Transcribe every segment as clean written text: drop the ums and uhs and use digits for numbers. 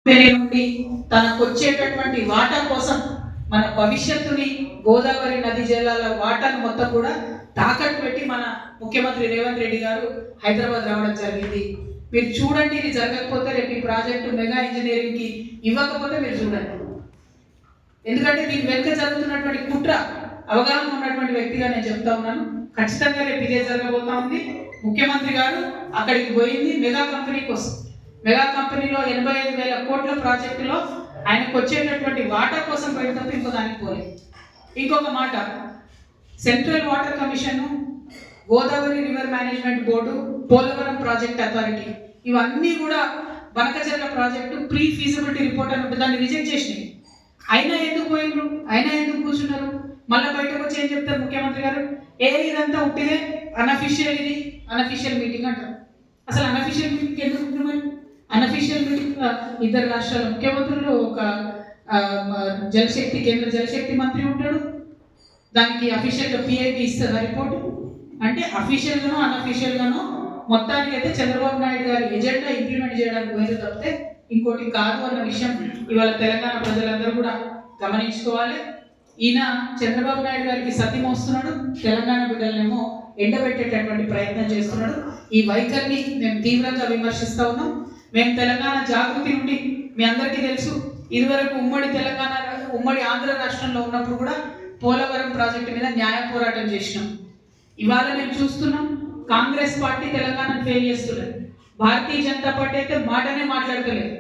నుండి తనకు వచ్చేటటువంటి వాటా కోసం మన భవిష్యత్తుని గోదావరి నది జలాల వాటాను మొత్తం కూడా తాకట్టు పెట్టి మన ముఖ్యమంత్రి రేవంత్ రెడ్డి గారు హైదరాబాద్ రావడం జరిగింది. మీరు చూడండి, ఇది జరగకపోతే రేపు ఈ ప్రాజెక్టు మెగా ఇంజనీరింగ్ కి ఇవ్వకపోతే మీరు చూడండి. ఎందుకంటే దీని వెనుక జరుగుతున్నటువంటి కుట్ర అవగాహన ఉన్నటువంటి వ్యక్తిగా నేను చెప్తా ఉన్నాను. ఖచ్చితంగా రేపు ఇదే జరగబోతా ఉంది. ముఖ్యమంత్రి గారు అక్కడికి పోయింది మెగా కంపెనీ కోసం. మెగా కంపెనీలో 85,000 కోట్ల ప్రాజెక్టులో ఆయనకు వచ్చేటటువంటి వాటా కోసం పెడతాం, ఇంకో దానికి పోలేదు. ఇంకొక మాట, central water commission, Godavari river management board, Polavaram project authority, ఇవన్నీ కూడా Banakacherla project pre feasibility report అని దాన్ని రిజెక్ట్ చేసినాయి. అయినా ఎందుకు పోయినరు, అయినా ఎందుకు కూర్చున్నారు? మళ్ళీ బయటకు వచ్చి ఏం చెప్తారు ముఖ్యమంత్రి గారు? ఇదంతా ఉట్టిదే, అనఫిషియల్, ఇది అనఫిషియల్ మీటింగ్ అంటారు. అసలు అనఫిషియల్ మీటింగ్ ఎందుకు ఉంటుంది? అనఫిషియల్ మీటింగ్ ఇద్దరు రాష్ట్రాల ముఖ్యమంత్రులు, ఒక జలశక్తి కేంద్ర జలశక్తి మంత్రి ఉంటాడు, దానికి అఫీషియల్గా పిఐబి ఇస్తుంది ఆ రిపోర్టు. అంటే అఫీషియల్గానో అనఫీషియల్గానో మొత్తానికి అయితే చంద్రబాబు నాయుడు గారి ఎజెండా ఇంప్లిమెంట్ చేయడానికి పోయేది తప్పితే ఇంకోటి కాదు అన్న విషయం ఇవాళ తెలంగాణ ప్రజలందరూ కూడా గమనించుకోవాలి. ఈయన చంద్రబాబు నాయుడు గారికి సతి మోస్తున్నాడు, తెలంగాణ బిడ్డలనేమో ఎండబెట్టేటటువంటి ప్రయత్నం చేస్తున్నాడు. ఈ వైఖరిని మేము తీవ్రంగా విమర్శిస్తూ ఉన్నాం. మేము తెలంగాణ జాగృతి నుండి, మీ అందరికీ తెలుసు, ఇదివరకు ఉమ్మడి ఆంధ్ర రాష్ట్రంలో ఉన్నప్పుడు కూడా పోలవరం ప్రాజెక్టు మీద న్యాయ పోరాటం చేసినాం. ఇవాళ మేము చూస్తున్నాం, కాంగ్రెస్ పార్టీ తెలంగాణను ఫెయిల్ చేస్తున్నది. భారతీయ జనతా పార్టీ అయితే మాటనే మాట్లాడతలేదు.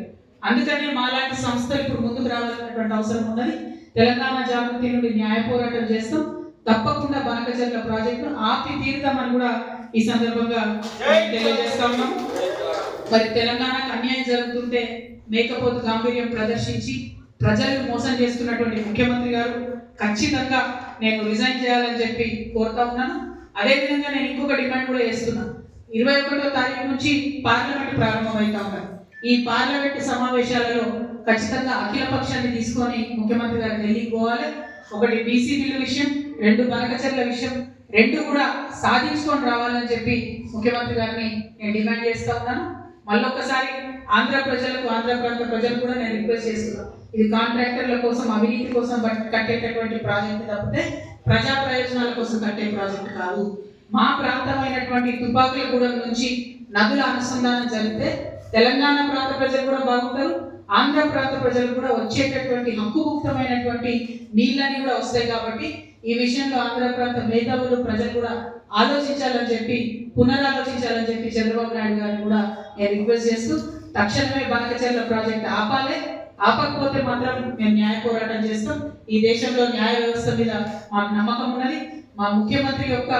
అందుకనే మాలాంటి సంస్థలు ఇప్పుడు ముందుకు రావాల్సినటువంటి అవసరం ఉన్నది. తెలంగాణ జాగృతి నుండి న్యాయ పోరాటం చేస్తాం. తప్పకుండా బనకచెర్ల ప్రాజెక్టు ఆపి తీరుతామని కూడా ఈ సందర్భంగా తెలియజేస్తా ఉన్నాం. మరి తెలంగాణకు అన్యాయం జరుగుతుంటే మేకపోతు గాంభీర్యం ప్రదర్శించి ప్రజలను మోసం చేస్తున్నటువంటి ముఖ్యమంత్రి గారు ఖచ్చితంగా నేను రిజైన్ చేయాలని చెప్పి కోరుతా ఉన్నాను. అదేవిధంగా నేను ఇంకొక డిమాండ్ కూడా చేస్తున్నాను. 21వ తారీఖు నుంచి పార్లమెంట్ ప్రారంభమవుతా ఉన్నారు. ఈ పార్లమెంట్ సమావేశాలలో ఖచ్చితంగా అఖిల పక్షాన్ని తీసుకొని ముఖ్యమంత్రి గారు ఢిల్లీకి పోవాలి. ఒకటి బీసీ బిల్లు విషయం, 2 బనకచెర్ల విషయం, 2 కూడా సాధించుకొని రావాలని చెప్పి ముఖ్యమంత్రి గారిని నేను డిమాండ్ చేస్తా ఉన్నాను. మళ్ళొక్కసారి ఆంధ్ర ప్రాంత ప్రజలు కూడా నేను రిక్వెస్ట్ చేస్తున్నాను. ఇది కాంట్రాక్టర్ల కోసం, అవినీతి కోసం కట్టేటటువంటి ప్రాజెక్టు తప్పితే ప్రజా ప్రయోజనాల కోసం కట్టే ప్రాజెక్టు కాదు. మా ప్రాంతమైనటువంటి తుపాకులగూడెం నుంచి నదుల అనుసంధానం జరిగితే తెలంగాణ ప్రాంత ప్రజలు కూడా బాగుంటారు, ఆంధ్ర ప్రాంత ప్రజలు కూడా వచ్చేటటువంటి హక్కుముక్తమైనటువంటి నీళ్ళని కూడా వస్తాయి. కాబట్టి ఈ విషయంలో ఆంధ్ర ప్రాంత మేధావులు, ప్రజలు కూడా ఆలోచించాలని చెప్పి, పునరాలోచించాలని చెప్పి చంద్రబాబు నాయుడు గారిని కూడా నేను రిక్వెస్ట్ చేస్తూ, తక్షణమే బనకచెర్ల ప్రాజెక్ట్ ఆపాలి. ఆపకపోతే మాత్రం మేము న్యాయ పోరాటం చేస్తాం. ఈ దేశంలో న్యాయ వ్యవస్థ మీద మాకు నమ్మకం ఉన్నది. మా ముఖ్యమంత్రి యొక్క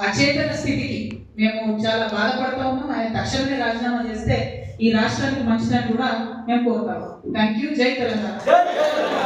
అచేతన స్థితికి మేము చాలా బాధపడతా ఉన్నాం. ఆయన తక్షణమే రాజీనామా చేస్తే ఈ రాష్ట్రానికి మంచిదని కూడా మేము కోరుతాము. Thank you. జై తెలంగాణ.